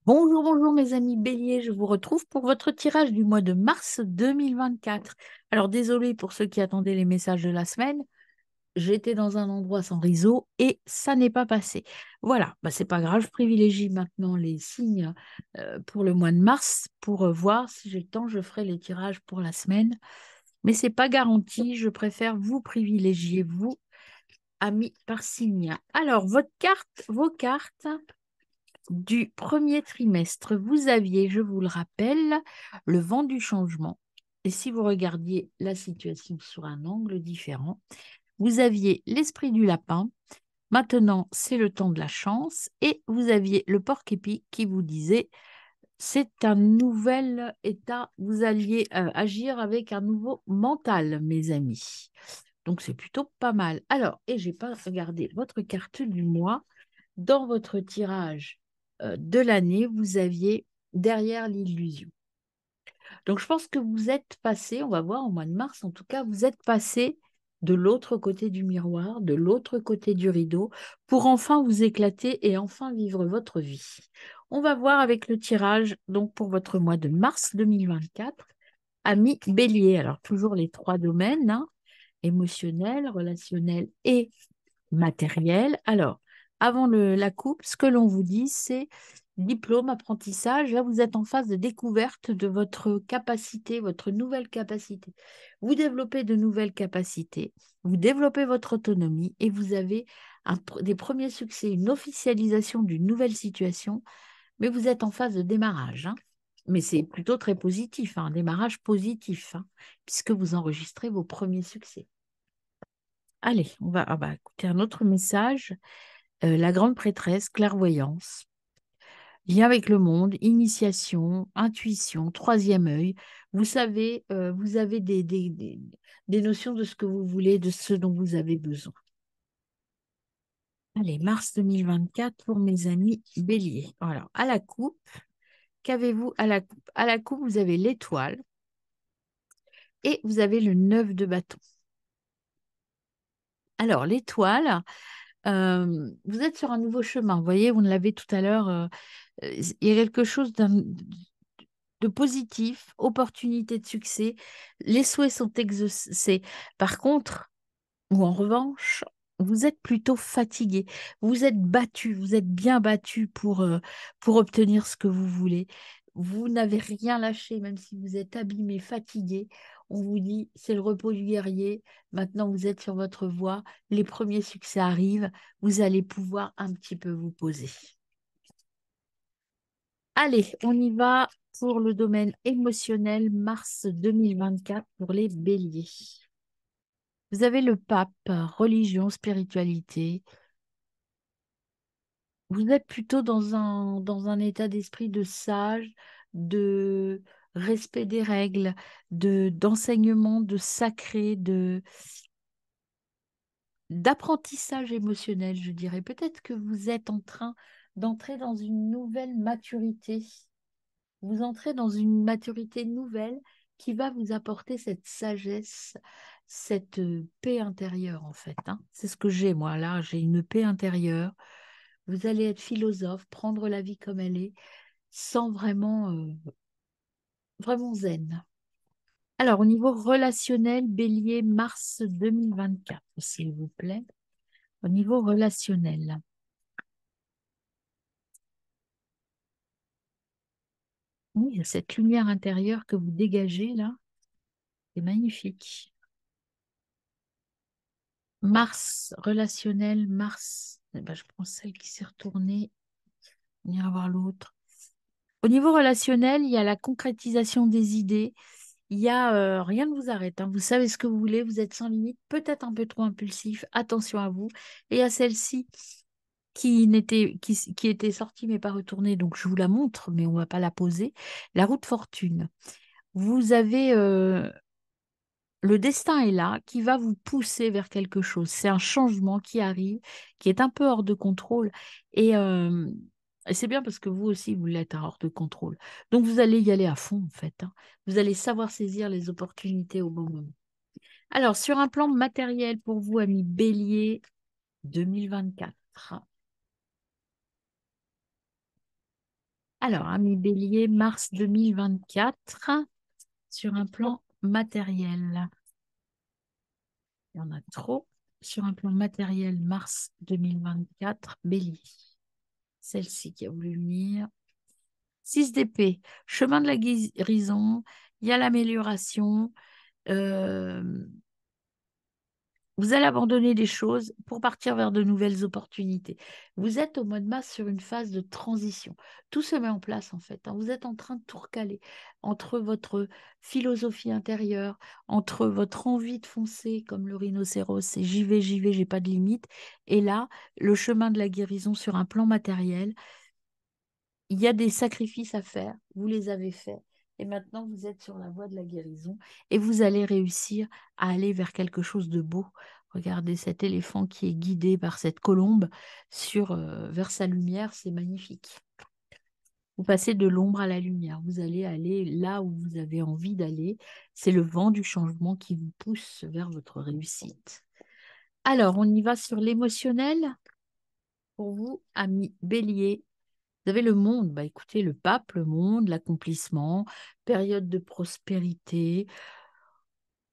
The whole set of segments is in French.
Bonjour, bonjour mes amis béliers, je vous retrouve pour votre tirage du mois de mars 2024. Alors désolé pour ceux qui attendaient les messages de la semaine, j'étais dans un endroit sans réseau et ça n'est pas passé. Voilà, bah, c'est pas grave, je privilégie maintenant les signes pour le mois de mars pour voir si j'ai le temps, je ferai les tirages pour la semaine. Mais c'est pas garanti, je préfère vous privilégier, vous, amis par signe. Alors, vos cartes du premier trimestre, vous aviez, je vous le rappelle, le vent du changement. Et si vous regardiez la situation sur un angle différent, vous aviez l'esprit du lapin. Maintenant, c'est le temps de la chance. Et vous aviez le porc-épic qui vous disait, c'est un nouvel état. Vous alliez agir avec un nouveau mental, mes amis. Donc, c'est plutôt pas mal. Alors, et j'ai pas regardé votre carte du mois dans votre tirage de l'année, vous aviez derrière l'illusion. Donc, je pense que vous êtes passé, on va voir au mois de mars, en tout cas, vous êtes passé de l'autre côté du miroir, de l'autre côté du rideau, pour enfin vous éclater et enfin vivre votre vie. On va voir avec le tirage, donc pour votre mois de mars 2024, amis bélier. Alors, toujours les trois domaines, hein, émotionnel, relationnel et matériel. Alors, avant la coupe, ce que l'on vous dit, c'est diplôme, apprentissage. Là, vous êtes en phase de découverte de votre capacité, votre nouvelle capacité. Vous développez de nouvelles capacités, vous développez votre autonomie et vous avez des premiers succès, une officialisation d'une nouvelle situation, mais vous êtes en phase de démarrage, hein. Mais c'est plutôt très positif, hein, un démarrage positif, hein, puisque vous enregistrez vos premiers succès. Allez, on va écouter un autre message. La grande prêtresse, clairvoyance, lien avec le monde, initiation, intuition, troisième œil. Vous savez, vous avez des notions de ce que vous voulez, de ce dont vous avez besoin. Allez, mars 2024 pour mes amis béliers. Alors, à la coupe, qu'avez-vous à la coupe? À la coupe, vous avez l'étoile et vous avez le 9 de bâton. Alors, l'étoile, vous êtes sur un nouveau chemin. Vous voyez, vous l'avez tout à l'heure. Il y a quelque chose de positif, opportunité de succès. Les souhaits sont exaucés. Par contre, ou en revanche, vous êtes plutôt fatigué. Vous êtes battu, vous êtes bien battu pour obtenir ce que vous voulez. Vous n'avez rien lâché, même si vous êtes abîmé, fatigué. On vous dit, c'est le repos du guerrier. Maintenant, vous êtes sur votre voie. Les premiers succès arrivent. Vous allez pouvoir un petit peu vous poser. Allez, on y va pour le domaine émotionnel, mars 2024 pour les béliers. Vous avez le pape, religion, spiritualité. Vous êtes plutôt dans un état d'esprit de sage, de respect des règles, d'enseignement, de sacré, d'apprentissage émotionnel, je dirais. Peut-être que vous êtes en train d'entrer dans une nouvelle maturité. Vous entrez dans une maturité nouvelle qui va vous apporter cette sagesse, cette paix intérieure, en fait, hein. C'est ce que j'ai, moi, là. J'ai une paix intérieure. Vous allez être philosophe, prendre la vie comme elle est, sans vraiment zen. Alors, au niveau relationnel, Bélier, mars 2024, s'il vous plaît. Au niveau relationnel. Oui, il y a cette lumière intérieure que vous dégagez là. C'est magnifique. Mars, relationnel, Mars. Eh ben, je prends celle qui s'est retournée. On ira voir l'autre. Au niveau relationnel, il y a la concrétisation des idées. Il y a rien ne vous arrête, hein. Vous savez ce que vous voulez, vous êtes sans limite, peut-être un peu trop impulsif. Attention à vous. Et à celle-ci qui était sortie mais pas retournée, donc je vous la montre, mais on ne va pas la poser. La roue de fortune. Vous avez le destin est là, qui va vous pousser vers quelque chose. C'est un changement qui arrive, qui est un peu hors de contrôle. Et c'est bien parce que vous aussi, vous l'êtes à hors de contrôle. Donc, vous allez y aller à fond, en fait, hein. Vous allez savoir saisir les opportunités au bon moment. Alors, sur un plan matériel pour vous, amis Bélier 2024. Alors, ami Bélier, mars 2024, sur un plan matériel. Il y en a trop. Sur un plan matériel, mars 2024, Bélier. Celle-ci qui a voulu venir. 6 d'épée, chemin de la guérison, il y a l'amélioration. euh, Vous allez abandonner des choses pour partir vers de nouvelles opportunités. Vous êtes au mois de mars sur une phase de transition. Tout se met en place en fait, hein. Vous êtes en train de tout recaler entre votre philosophie intérieure, entre votre envie de foncer comme le rhinocéros et j'y vais, j'ai pas de limite. Et là, le chemin de la guérison sur un plan matériel, il y a des sacrifices à faire. Vous les avez faits. Et maintenant, vous êtes sur la voie de la guérison et vous allez réussir à aller vers quelque chose de beau. Regardez cet éléphant qui est guidé par cette colombe vers sa lumière, c'est magnifique. Vous passez de l'ombre à la lumière. Vous allez aller là où vous avez envie d'aller. C'est le vent du changement qui vous pousse vers votre réussite. Alors, on y va sur l'émotionnel. Pour vous, amis Bélier, vous avez le monde. Bah, écoutez, le pape, le monde, l'accomplissement, période de prospérité.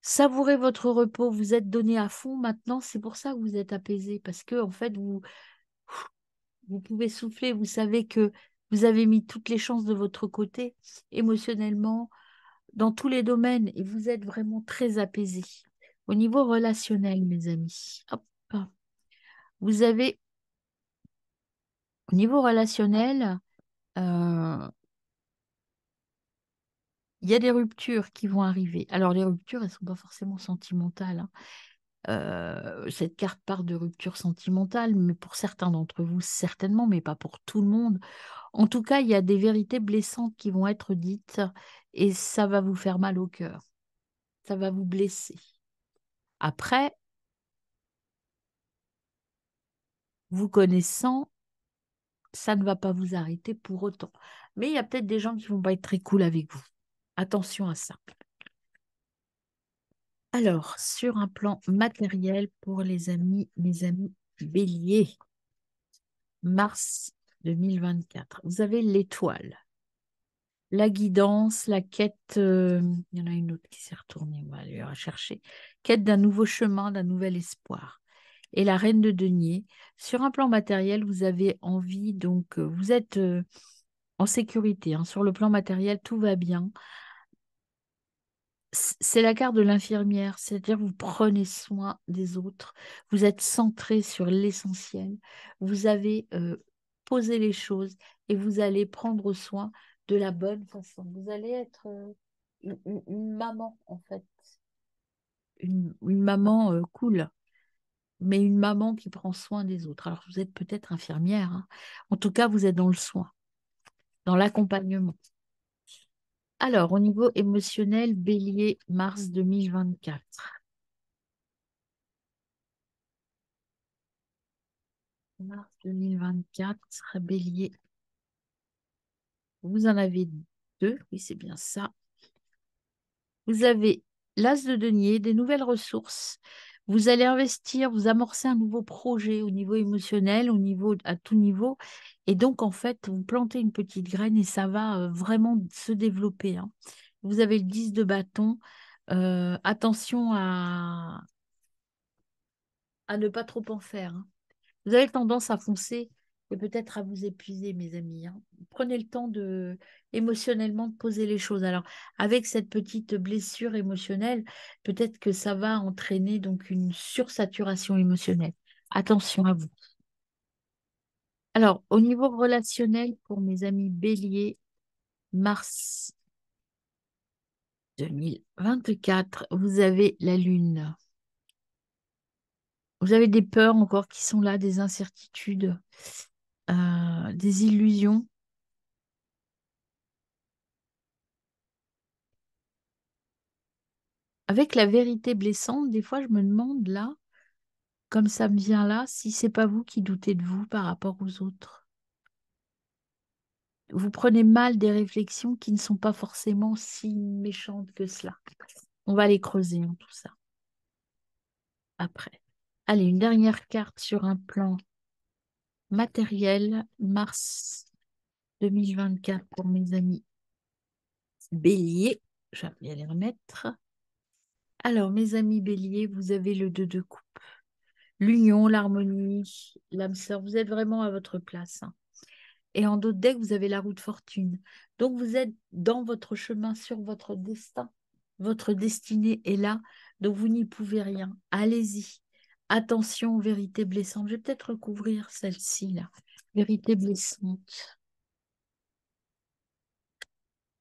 Savourez votre repos, vous êtes donné à fond maintenant, c'est pour ça que vous êtes apaisé, parce que en fait, vous pouvez souffler, vous savez que vous avez mis toutes les chances de votre côté, émotionnellement, dans tous les domaines, et vous êtes vraiment très apaisé. Au niveau relationnel, mes amis, hop, vous avez, au niveau relationnel, euh, il y a des ruptures qui vont arriver. Alors, les ruptures, elles ne sont pas forcément sentimentales, hein. Cette carte part de rupture sentimentale, mais pour certains d'entre vous, certainement, mais pas pour tout le monde. En tout cas, il y a des vérités blessantes qui vont être dites et ça va vous faire mal au cœur. Ça va vous blesser. Après, vous connaissant, ça ne va pas vous arrêter pour autant. Mais il y a peut-être des gens qui vont pas être très cool avec vous. Attention à ça. Alors, sur un plan matériel pour les amis, mes amis béliers, mars 2024, vous avez l'étoile, la guidance, la quête, il y en a une autre qui s'est retournée, on va aller la chercher, quête d'un nouveau chemin, d'un nouvel espoir. Et la reine de denier, sur un plan matériel, vous avez envie, donc vous êtes en sécurité, hein. Sur le plan matériel, tout va bien. C'est la carte de l'infirmière, c'est-à-dire vous prenez soin des autres, vous êtes centré sur l'essentiel, vous avez posé les choses et vous allez prendre soin de la bonne façon. Vous allez être une maman, en fait, une maman cool, mais une maman qui prend soin des autres. Alors vous êtes peut-être infirmière, hein. En tout cas, vous êtes dans le soin, dans l'accompagnement. Alors, au niveau émotionnel, Bélier, mars 2024. Mars 2024, Bélier. Vous en avez deux, oui, c'est bien ça. Vous avez l'As de denier, des nouvelles ressources. Vous allez investir, vous amorcer un nouveau projet au niveau émotionnel, à tout niveau. Et donc, en fait, vous plantez une petite graine et ça va vraiment se développer, hein. Vous avez le 10 de bâton. Attention à ne pas trop en faire, hein. Vous avez tendance à foncer et peut-être à vous épuiser, mes amis, hein. Prenez le temps émotionnellement de poser les choses. Alors, avec cette petite blessure émotionnelle, peut-être que ça va entraîner donc une sursaturation émotionnelle. Attention à vous. Alors, au niveau relationnel, pour mes amis bélier, mars 2024, vous avez la lune. Vous avez des peurs encore qui sont là, des incertitudes, des illusions. Avec la vérité blessante, des fois, je me demande là, comme ça me vient là, si c'est pas vous qui doutez de vous par rapport aux autres. Vous prenez mal des réflexions qui ne sont pas forcément si méchantes que cela. On va les creuser, hein, tout ça après. Allez, une dernière carte sur un plan matériel. Mars 2024 pour mes amis Bélier. Je vais bien les remettre. Alors, mes amis Bélier, vous avez le 2 de coupe. L'union, l'harmonie, l'âme sœur, vous êtes vraiment à votre place, hein. Et en d'autres decks, vous avez la roue de fortune. Donc, vous êtes dans votre chemin, sur votre destin. Votre destinée est là. Donc, vous n'y pouvez rien. Allez-y. Attention aux vérités blessantes. Je vais peut-être recouvrir celle-ci, là. Vérité blessante.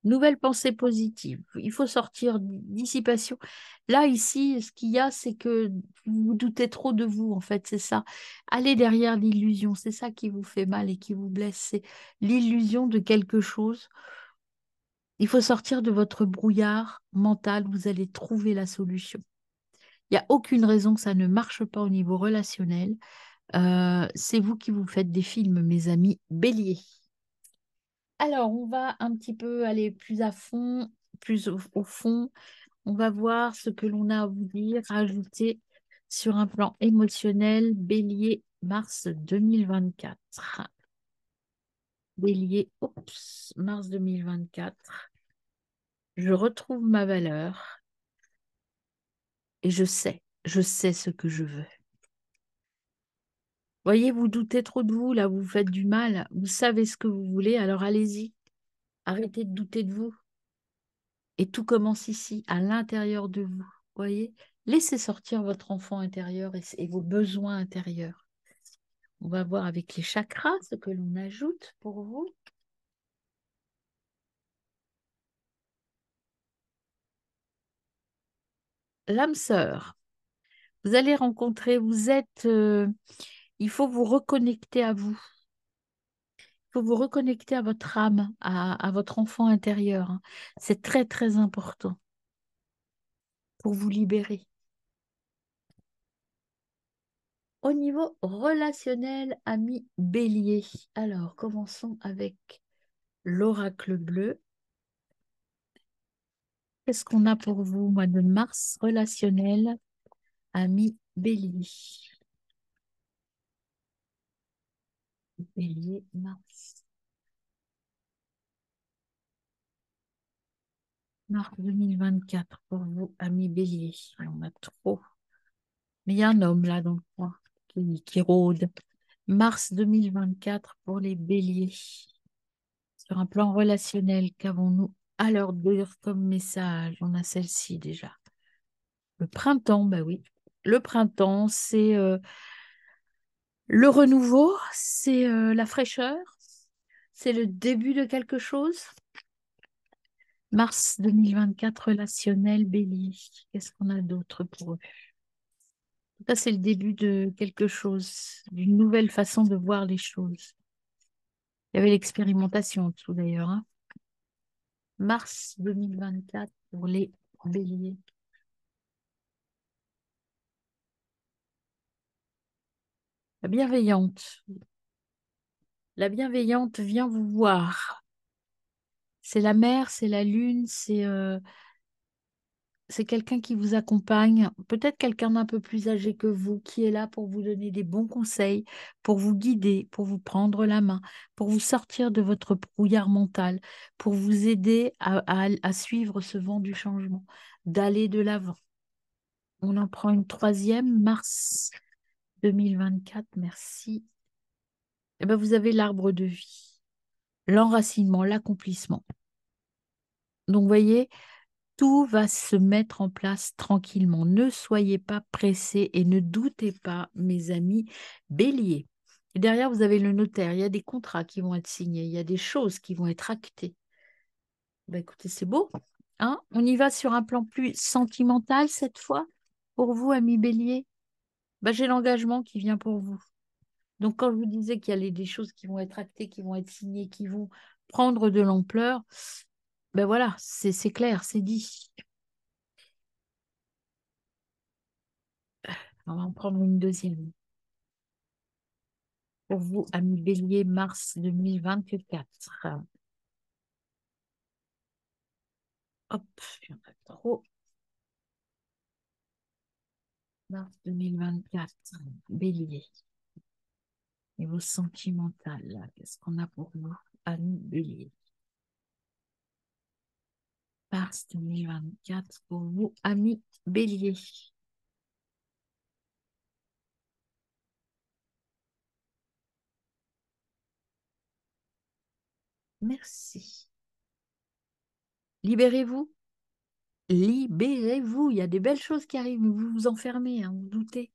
Nouvelle pensée positive. Il faut sortir dissipation. Là, ici, ce qu'il y a, c'est que vous vous doutez trop de vous, en fait, c'est ça. Allez derrière l'illusion, c'est ça qui vous fait mal et qui vous blesse. C'est l'illusion de quelque chose. Il faut sortir de votre brouillard mental, vous allez trouver la solution. Il n'y a aucune raison que ça ne marche pas au niveau relationnel. C'est vous qui vous faites des films, mes amis béliers. Alors, on va un petit peu aller plus à fond, plus au fond. On va voir ce que l'on a à vous dire, à ajouter sur un plan émotionnel, Bélier, mars 2024. Bélier, oups, mars 2024. Je retrouve ma valeur et je sais ce que je veux. Voyez, vous doutez trop de vous, là, vous vous faites du mal. Vous savez ce que vous voulez, alors allez-y. Arrêtez de douter de vous. Et tout commence ici, à l'intérieur de vous. Voyez, laissez sortir votre enfant intérieur et vos besoins intérieurs. On va voir avec les chakras ce que l'on ajoute pour vous. L'âme sœur, vous allez rencontrer, il faut vous reconnecter à vous. Il faut vous reconnecter à votre âme, à votre enfant intérieur, hein. C'est très, très important pour vous libérer. Au niveau relationnel, ami bélier. Alors, commençons avec l'oracle bleu. Qu'est-ce qu'on a pour vous, mois de mars, relationnel, ami bélier? Bélier, mars. Mars 2024 pour vous, ami bélier. On a trop. Mais il y a un homme là dans le coin qui rôde. Mars 2024 pour les béliers. Sur un plan relationnel, qu'avons-nous à leur dire comme message? On a celle-ci déjà. Le printemps, bah oui. Le printemps, c'est le renouveau, c'est la fraîcheur, c'est le début de quelque chose. Mars 2024, relationnel, bélier. Qu'est-ce qu'on a d'autre pour eux? Ça, c'est le début de quelque chose, d'une nouvelle façon de voir les choses. Il y avait l'expérimentation en dessous d'ailleurs, hein. Mars 2024 pour les béliers. La bienveillante. La bienveillante vient vous voir. C'est la mer, c'est la lune, c'est quelqu'un qui vous accompagne, peut-être quelqu'un d'un peu plus âgé que vous, qui est là pour vous donner des bons conseils, pour vous guider, pour vous prendre la main, pour vous sortir de votre brouillard mental, pour vous aider à suivre ce vent du changement, d'aller de l'avant. On en prend une troisième, mars 2024, merci. Eh ben, vous avez l'arbre de vie, l'enracinement, l'accomplissement. Donc, voyez, tout va se mettre en place tranquillement. Ne soyez pas pressés et ne doutez pas, mes amis béliers. Et derrière, vous avez le notaire. Il y a des contrats qui vont être signés. Il y a des choses qui vont être actées. Ben, écoutez, c'est beau, hein? On y va sur un plan plus sentimental cette fois. Pour vous, amis béliers, ben, j'ai l'engagement qui vient pour vous. Donc, quand je vous disais qu'il y a des choses qui vont être actées, qui vont être signées, qui vont prendre de l'ampleur, ben voilà, c'est clair, c'est dit. On va en prendre une deuxième. Pour vous, amis bélier, mars 2024. Hop, il y en a trop. Mars 2024, bélier. Niveau sentimental, là, qu'est-ce qu'on a pour vous, ami Bélier? Mars 2024 pour vous, ami Bélier. Merci. Libérez-vous. Libérez-vous. Il y a des belles choses qui arrivent, mais vous vous enfermez, hein, vous doutez.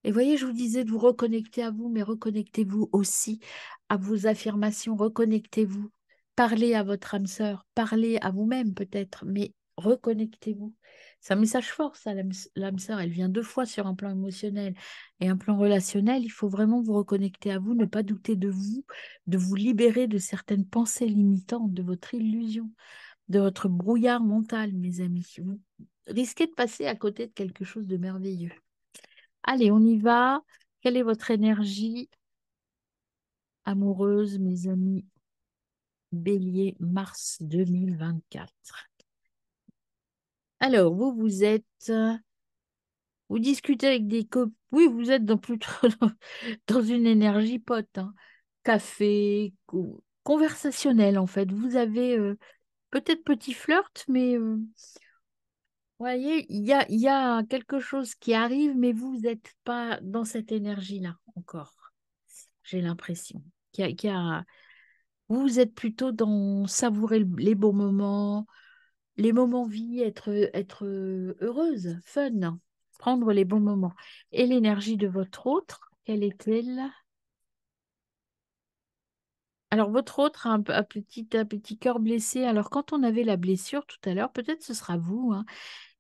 Et voyez, je vous disais de vous reconnecter à vous, mais reconnectez-vous aussi à vos affirmations, reconnectez-vous. Parlez à votre âme sœur, parlez à vous-même peut-être, mais reconnectez-vous. C'est un message fort, ça, l'âme sœur. Elle vient deux fois sur un plan émotionnel et un plan relationnel. Il faut vraiment vous reconnecter à vous, ne pas douter de vous libérer de certaines pensées limitantes, de votre illusion, de votre brouillard mental, mes amis. Vous risquez de passer à côté de quelque chose de merveilleux. Allez, on y va. Quelle est votre énergie amoureuse, mes amis? Bélier, mars 2024. Alors, vous êtes, vous discutez avec des copains. Oui, vous êtes plutôt dans une énergie pote, hein. Café, conversationnel en fait. Vous avez peut-être petit flirt, mais voyez, il y a quelque chose qui arrive, mais vous n'êtes pas dans cette énergie-là encore. J'ai l'impression qu'il y a, vous êtes plutôt dans savourer les bons moments, les moments vie, être heureuse, fun, prendre les bons moments. Et l'énergie de votre autre, quelle est-elle? Alors, votre autre a un petit cœur blessé. Alors, quand on avait la blessure tout à l'heure, peut-être ce sera vous, hein,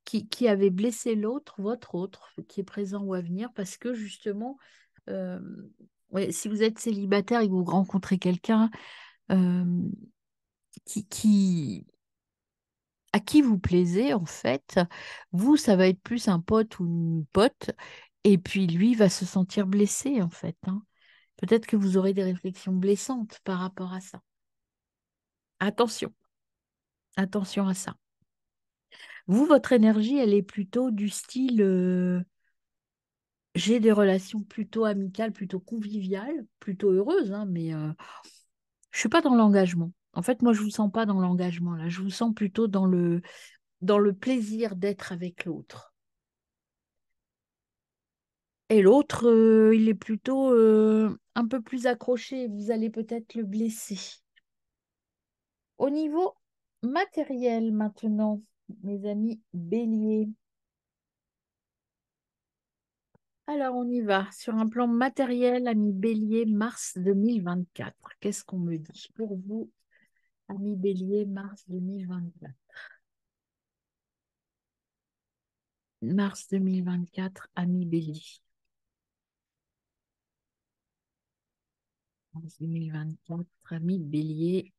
qui avez blessé l'autre, votre autre, qui est présent ou à venir, parce que justement, euh, ouais, si vous êtes célibataire et que vous rencontrez quelqu'un, euh, qui, à qui vous plaisez, en fait, vous, ça va être plus un pote ou une pote, et puis lui va se sentir blessé, en fait, hein. Peut-être que vous aurez des réflexions blessantes par rapport à ça. Attention, attention à ça. Vous, votre énergie, elle est plutôt du style, j'ai des relations plutôt amicales, plutôt conviviales, plutôt heureuses, hein, mais je suis pas dans l'engagement. En fait, moi, je vous sens pas dans l'engagement, là. Je vous sens plutôt dans le plaisir d'être avec l'autre. Et l'autre, il est plutôt un peu plus accroché. Vous allez peut-être le blesser. Au niveau matériel maintenant, mes amis béliers. Alors, on y va. Sur un plan matériel, ami bélier, mars 2024. Qu'est-ce qu'on me dit pour vous, ami bélier, mars 2024? Mars 2024, ami bélier. Mars 2024, ami bélier.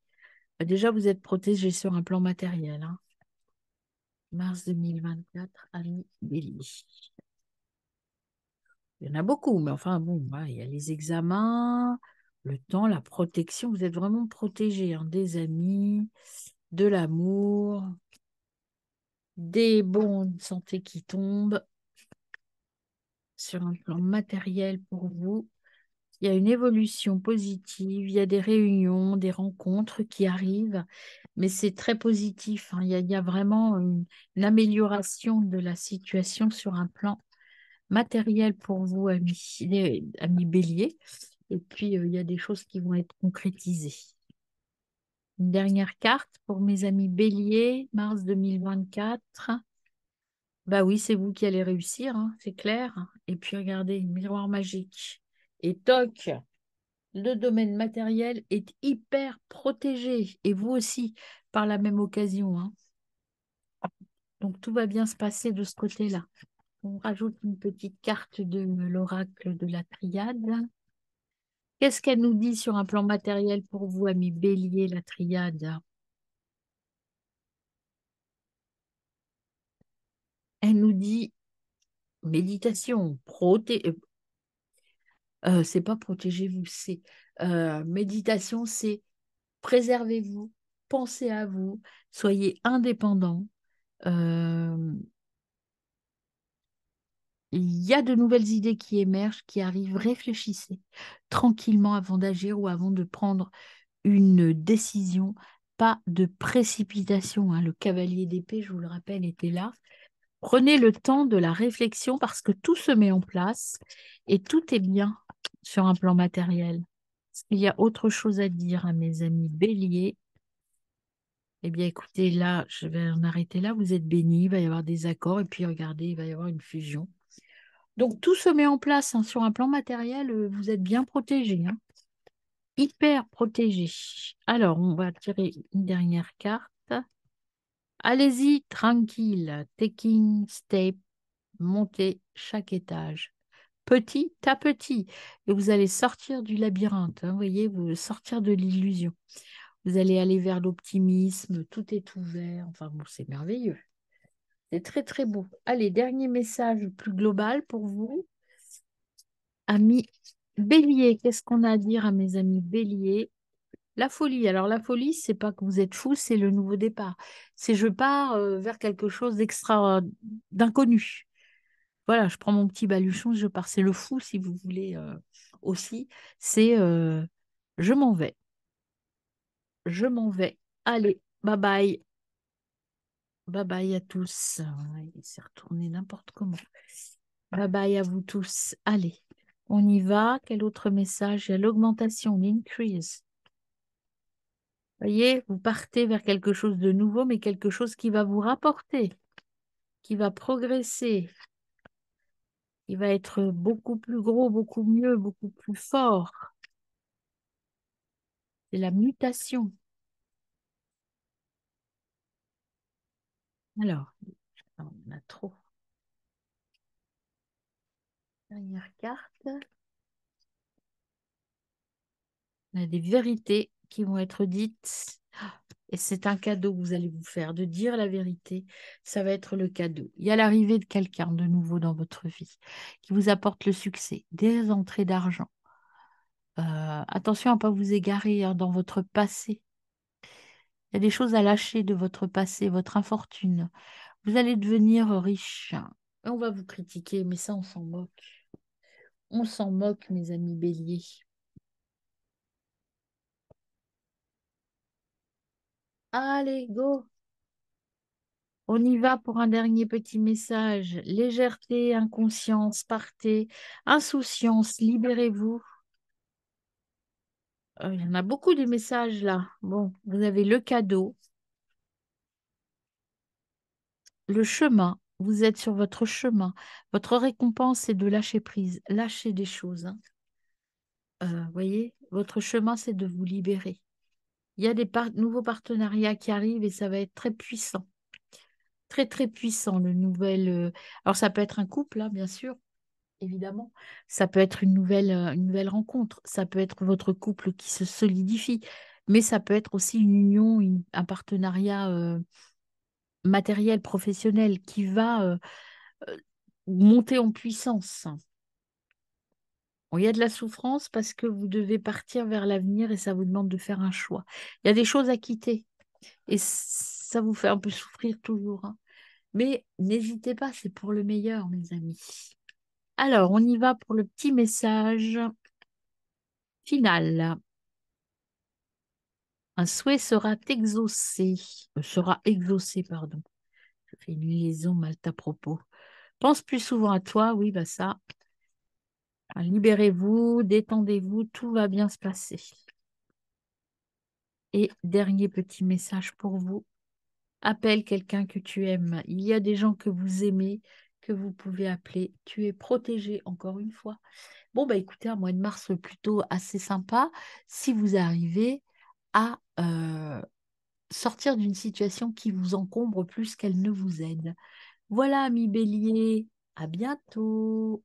Déjà, vous êtes protégé sur un plan matériel, hein. Mars 2024, ami bélier. Il y en a beaucoup, mais enfin, bon, voilà, il y a les examens, le temps, la protection. Vous êtes vraiment protégé, hein, des amis, de l'amour, des bons de santé qui tombent sur un plan matériel pour vous. Il y a une évolution positive, il y a des réunions, des rencontres qui arrivent, mais c'est très positif, hein. Il y a vraiment une amélioration de la situation sur un plan matériel pour vous, amis, amis bélier. Et puis, il y a des choses qui vont être concrétisées. Une dernière carte pour mes amis bélier, mars 2024. Bah oui, c'est vous qui allez réussir, hein, c'est clair. Et puis, regardez, miroir magique. Et toc! Le domaine matériel est hyper protégé, et vous aussi, par la même occasion, hein. Donc tout va bien se passer de ce côté-là. On rajoute une petite carte de l'oracle de la triade. Qu'est-ce qu'elle nous dit sur un plan matériel pour vous, amis Bélier, la triade? Elle nous dit méditation, c'est pas protégez-vous, c'est méditation, c'est préservez-vous, pensez à vous, soyez indépendant. Euh, Il y a de nouvelles idées qui émergent, qui arrivent. Réfléchissez tranquillement avant d'agir ou avant de prendre une décision. Pas de précipitation, hein. Le cavalier d'épée, je vous le rappelle, était là. Prenez le temps de la réflexion parce que tout se met en place et tout est bien sur un plan matériel. Est-ce qu'il y a autre chose à dire à mes amis béliers? Eh bien, écoutez, là, je vais en arrêter là. Vous êtes bénis, il va y avoir des accords et puis regardez, il va y avoir une fusion. Donc, tout se met en place, hein. Sur un plan matériel, vous êtes bien protégés, hein. Hyper protégés. Alors, on va tirer une dernière carte. Allez-y, tranquille. Taking step, montez chaque étage. Petit à petit. Et vous allez sortir du labyrinthe, hein, vous voyez, vous sortir de l'illusion. Vous allez aller vers l'optimisme, tout est ouvert. Enfin bon, c'est merveilleux. C'est très très beau. Allez, dernier message plus global pour vous. Amis Bélier, qu'est-ce qu'on a à dire à mes amis Bélier? La folie. Alors la folie, c'est pas que vous êtes fou, c'est le nouveau départ. C'est je pars vers quelque chose d'extra, d'inconnu. Voilà, je prends mon petit baluchon, je pars. C'est le fou, si vous voulez aussi. C'est je m'en vais. Je m'en vais. Allez, bye bye. Bye bye à tous. Il s'est retourné n'importe comment. Bye bye à vous tous. Allez, on y va. Quel autre message? Il y a l'augmentation, l'increase. Voyez, vous partez vers quelque chose de nouveau, mais quelque chose qui va vous rapporter, qui va progresser, qui va être beaucoup plus gros, beaucoup mieux, beaucoup plus fort. C'est la mutation. Alors, on a trop. Dernière carte. On a des vérités qui vont être dites. Et c'est un cadeau que vous allez vous faire, de dire la vérité. Ça va être le cadeau. Il y a l'arrivée de quelqu'un de nouveau dans votre vie qui vous apporte le succès, des entrées d'argent. Attention à ne pas vous égarer, hein, dans votre passé. Il y a des choses à lâcher de votre passé, votre infortune. Vous allez devenir riche. Et on va vous critiquer, mais ça, on s'en moque. On s'en moque, mes amis béliers. Allez, go! On y va pour un dernier petit message. Légèreté, inconscience, partez. Insouciance, libérez-vous. Il y en a beaucoup des messages là. Bon, vous avez le cadeau, le chemin. Vous êtes sur votre chemin. Votre récompense, c'est de lâcher prise. Lâcher des choses, hein. Voyez, votre chemin, c'est de vous libérer. Il y a des nouveaux partenariats qui arrivent et ça va être très puissant. Très, très puissant, le nouvel. Alors, ça peut être un couple, hein, bien sûr, évidemment. Ça peut être une nouvelle rencontre. Ça peut être votre couple qui se solidifie. Mais ça peut être aussi une union, un partenariat matériel, professionnel qui va euh, monter en puissance. Bon, il y a de la souffrance parce que vous devez partir vers l'avenir et ça vous demande de faire un choix. Il y a des choses à quitter et ça vous fait un peu souffrir toujours, hein. Mais n'hésitez pas, c'est pour le meilleur, mes amis. Alors, on y va pour le petit message final. Un souhait sera exaucé, pardon. Je fais une liaison mal à propos. Pense plus souvent à toi, oui, bah ça. Libérez-vous, détendez-vous, tout va bien se passer. Et dernier petit message pour vous. Appelle quelqu'un que tu aimes. Il y a des gens que vous aimez, que vous pouvez appeler. Tu es protégé, encore une fois. Bon, bah écoutez, un mois de mars plutôt assez sympa si vous arrivez à sortir d'une situation qui vous encombre plus qu'elle ne vous aide. Voilà, amis bélier, à bientôt.